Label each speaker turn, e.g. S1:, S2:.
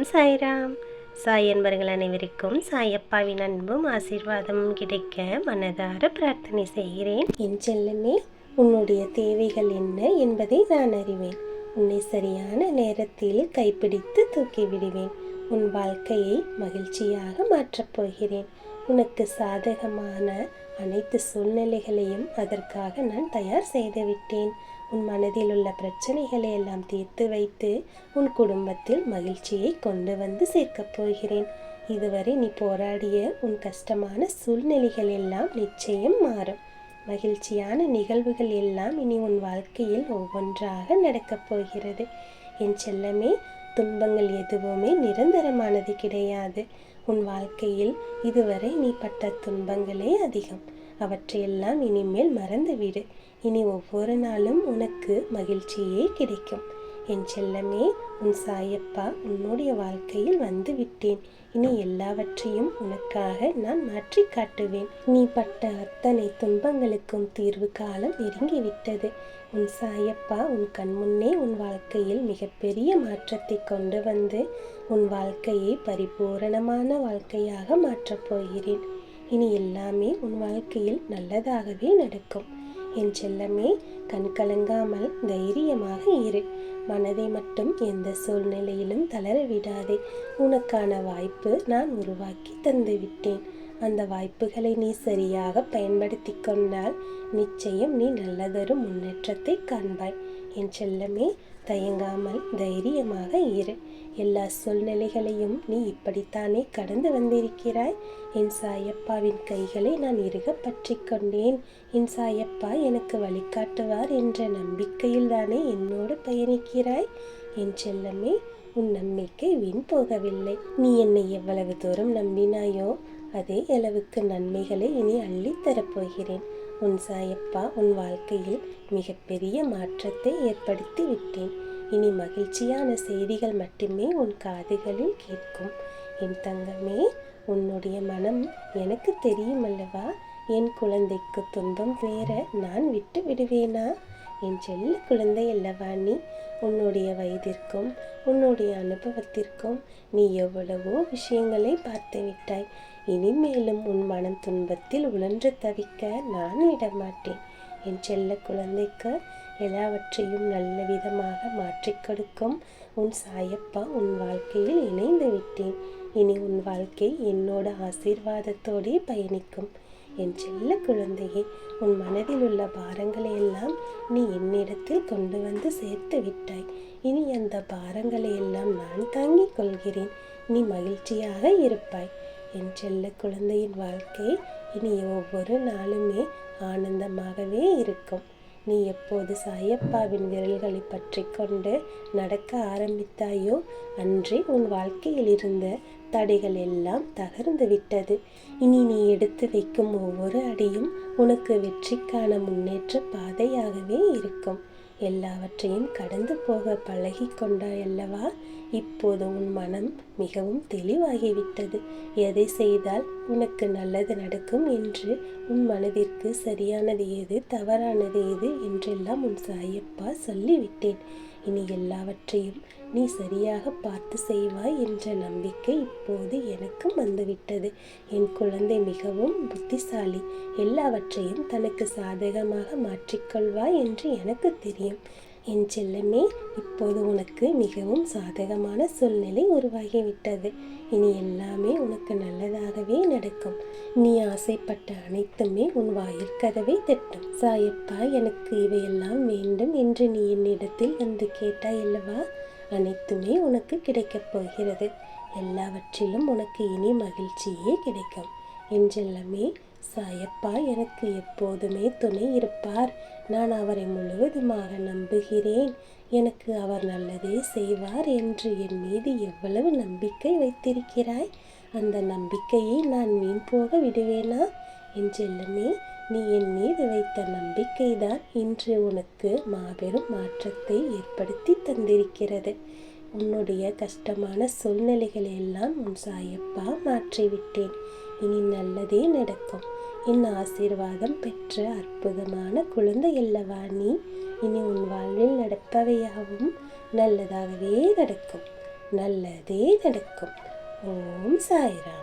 S1: ஓம் சாய்ராம். சாய் என்பர்கள் அனைவருக்கும் சாயப்பாவின் அன்பும் ஆசீர்வாதமும் கிடைக்க மனதார பிரார்த்தனை செய்கிறேன். என் செல்லமே, உன்னுடைய தேவைகள் என்ன என்பதை நான் அறிவேன். உன்னை சரியான நேரத்தில் கைப்பிடித்து தூக்கி விடுவேன். உன் வாழ்க்கையை மகிழ்ச்சியாக மாற்றப் போகிறேன். உனக்கு சாதகமான அனைத்து சூழ்நிலைகளையும் அதற்காக நான் தயார் செய்துவிட்டேன். உன் மனதில் உள்ள பிரச்சனைகளை எல்லாம் தீர்த்து வைத்து உன் குடும்பத்தில் மகிழ்ச்சியை கொண்டு வந்து சேர்க்கப் போகிறேன். இதுவரை நீ போராடிய உன் கஷ்டமான சூழ்நிலைகள் எல்லாம் நிச்சயம் மாறும். மகிழ்ச்சியான நிகழ்வுகள் எல்லாம் இனி உன் வாழ்க்கையில் ஒவ்வொன்றாக நடக்கப் போகிறது. என் செல்லமே, துன்பங்கள் எதுவுமே நிரந்தரமானது கிடையாது. உன் வாழ்க்கையில் இதுவரை நீ பட்ட துன்பங்களே அதிகம். அவற்றையெல்லாம் இனிமேல் மறந்துவிடு. இனி ஒவ்வொரு நாளும் உனக்கு மகிழ்ச்சியே கிடைக்கும். என் செல்லமே, உன் சாயப்பா உன்னுடைய வாழ்க்கையில் வந்து விட்டேன். இனி எல்லாவற்றையும் உனக்காக நான் மாற்றி காட்டுவேன். நீ பட்ட அத்தனை துன்பங்களுக்கும் தீர்வு காலம் நெருங்கிவிட்டது. உன் சாயப்பா உன் கண்முன்னே உன் வாழ்க்கையில் மிகப்பெரிய மாற்றத்தை கொண்டு வந்து உன் வாழ்க்கையை பரிபூரணமான வாழ்க்கையாக மாற்றப் போகிறேன். இனி எல்லாமே உன் வாழ்க்கையில் நல்லதாகவே நடக்கும். என் செல்லமே, கண் கலங்காமல் தைரியமாக இரு. மனதை மட்டும் எந்த சூழ்நிலையிலும் தளர விடாதே. உனக்கான வாய்ப்பு நான் உருவாக்கி தந்துவிட்டேன். அந்த வாய்ப்புகளை நீ சரியாக பயன்படுத்தி கொண்டால் நிச்சயம் நீ நல்லதொரு முன்னேற்றத்தை காண்பாய். என் செல்லமே, தயங்காமல் தைரியமாக இரு. எல்லா சூழ்நிலைகளையும் நீ இப்படித்தானே கடந்து வந்திருக்கிறாய். என் சாயப்பாவின் கைகளை நான் இறுக பற்றி கொண்டேன். என் சாயப்பா எனக்கு வழிகாட்டுவார் என்ற நம்பிக்கையில் தானே என்னோடு பயணிக்கிறாய். என் செல்லமே, உன் நம்பிக்கை வீண் போகவில்லை. நீ என்னை எவ்வளவு தூரம் நம்பினாயோ அதே அளவுக்கு நன்மைகளை இனி அள்ளித்தரப்போகிறேன். உன் சாயப்பா உன் வாழ்க்கையில் மிகப்பெரிய மாற்றத்தை ஏற்படுத்தி விட்டேன். இனி மகிழ்ச்சியான செய்திகள் மட்டுமே உன் காதுகளில் கேட்கும். என் தங்கமே, உன்னுடைய மனம் எனக்கு தெரியும் அல்லவா? என் குழந்தைக்கு துன்பம் வேற நான் விட்டு விடுவேனா? என் செல்ல குழந்தை அல்லவா நீ? உன்னுடைய வயதிற்கும் உன்னுடைய அனுபவத்திற்கும் நீ எவ்வளவோ விஷயங்களை பார்த்து விட்டாய். இனிமேலும் உன் மனம் துன்பத்தில் உழன்று தவிக்க நான் விடமாட்டேன். என் செல்ல குழந்தைக்கு எல்லாவற்றையும் நல்ல விதமாக மாற்றிக் கொடுக்கும் உன் சாயப்பா உன் வாழ்க்கையில் இணைந்து விட்டேன். இனி உன் வாழ்க்கை என்னோட ஆசீர்வாதத்தோடே பயணிக்கும். என் செல்ல குழந்தையே, உன் மனதில் உள்ள பாரங்களை எல்லாம் நீ என்னிடத்தில் கொண்டு வந்து சேர்த்து விட்டாய். இனி அந்த பாரங்களை எல்லாம் நான் தாங்கிக் கொள்கிறேன். நீ மகிழ்ச்சியாக இருப்பாய். என் செல்ல குழந்தையின் வாழ்க்கை இனி ஒவ்வொரு நாளுமே ஆனந்தமாகவே இருக்கும். நீ எப்போது சாயப்பாவின் விரல்களை பற்றி கொண்டு நடக்க ஆரம்பித்தாயோ அன்றே உன் வாழ்க்கையில் இருந்த தடைகள் எல்லாம் தகர்ந்து விட்டது. இனி நீ எடுத்து வைக்கும் ஒவ்வொரு அடியும் உனக்கு வெற்றிக்கான முன்னேற்ற பாதையாகவே இருக்கும். எல்லாவற்றையும் கடந்து போக பழகி கொண்டாய் அல்லவா? இப்போது உன் மனம் மிகவும் தெளிவாகிவிட்டது. எதை செய்தால் உனக்கு நல்லது நடக்கும் என்று உன் மனதிற்கு சரியானது எது தவறானது எது என்றெல்லாம் உன் சாயப்பா சொல்லிவிட்டேன். இனி எல்லாவற்றையும் நீ சரியாக பார்த்து செய்வாய் என்ற நம்பிக்கை இப்போது எனக்கும் வந்துவிட்டது. என் குழந்தை மிகவும் புத்திசாலி. எல்லாவற்றையும் தனக்கு சாதகமாக மாற்றிக்கொள்வாய் என்று எனக்கு தெரியும். என் செல்லமே, இப்போது உனக்கு மிகவும் சாதகமான சூழ்நிலை உருவாகிவிட்டது. இனி எல்லாமே உனக்கு நல்லதாகவே நடக்கும். நீ ஆசைப்பட்ட அனைத்துமே உன் வாயில் கதவை தட்டும். சாயப்பா எனக்கு இவையெல்லாம் வேண்டும் என்று நீ என்னிடத்தில் வந்து கேட்டாய் அல்லவா? அனைத்துமே உனக்கு கிடைக்கப் போகிறது. எல்லாவற்றிலும் உனக்கு இனி மகிழ்ச்சியே கிடைக்கும். என் செல்லமே, சாயப்பா எனக்கு எப்போதுமே துணை இருப்பார். நான் அவரை முழுவதுமாக நம்புகிறேன். எனக்கு அவர் நல்லதே செய்வார் என்று என் மீது எவ்வளவு நம்பிக்கை வைத்திருக்கிறாய். அந்த நம்பிக்கையை நான் வீண் போக விடுவேனா? என் செல்லமே, நீ என் மீது வைத்த நம்பிக்கைதான் இன்று உனக்கு மாபெரும் மாற்றத்தை ஏற்படுத்தி தந்திருக்கிறது. உன்னுடைய கஷ்டமான சூழ்நிலைகளை எல்லாம் உன் சாயப்பா மாற்றிவிட்டேன். இனி நல்லதே நடக்கும். என் ஆசீர்வாதம் பெற்ற அற்புதமான குழந்தை அல்லவா நீ? இனி உன் வாழ்வில் நடப்பவையாகவும் நல்லதாகவே நடக்கும். நல்லதே நடக்கும். ஓம் சாய்ராம்.